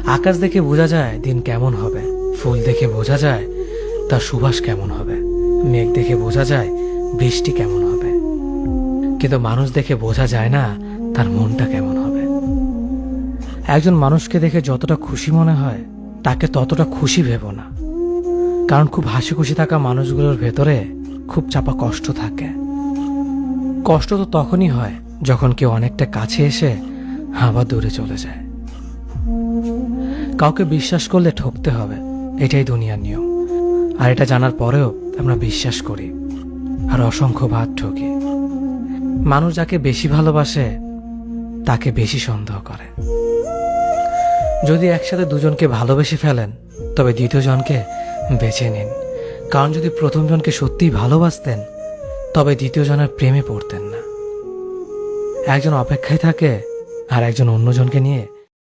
আকাশ দেখে বোঝা যায় দিন কেমন হবে, ফুল দেখে বোঝা যায় তার সুবাস কেমন হবে, মেঘ দেখে বোঝা যায় বৃষ্টি কেমন হবে, কিন্তু মানুষ দেখে বোঝা যায় না তার মনটা কেমন হবে। একজন মানুষকে দেখে যতটা খুশি মনে হয় তাকে ততটা খুশি ভেবো না, কারণ খুব হাসি খুশি থাকা মানুষগুলোর ভেতরে খুব চাপা কষ্ট থাকে। কষ্ট তো তখনই হয় যখন কেউ অনেকটা কাছে এসে আবার দূরে চলে যায়। কাউকে বিশ্বাস করলে ঠকতে হবে, এটাই দুনিয়ার নিয়ম। আর এটা জানার পরেও আমরা বিশ্বাস করি আর অসংখ্য বার ঠকি। মানুষ যাকে বেশি ভালোবাসে তাকে বেশি সন্দেহ করে। যদি একসাথে দুজনকে ভালোবেসে ফেলেন তবে দ্বিতীয় জনকে বেছে নিন, কারণ যদি প্রথম জনকে সত্যিই ভালোবাসতেন তবে দ্বিতীয় জনের প্রেমে পড়তেন না। একজন অপেক্ষায় থাকে আর একজন অন্যজনকে নিয়ে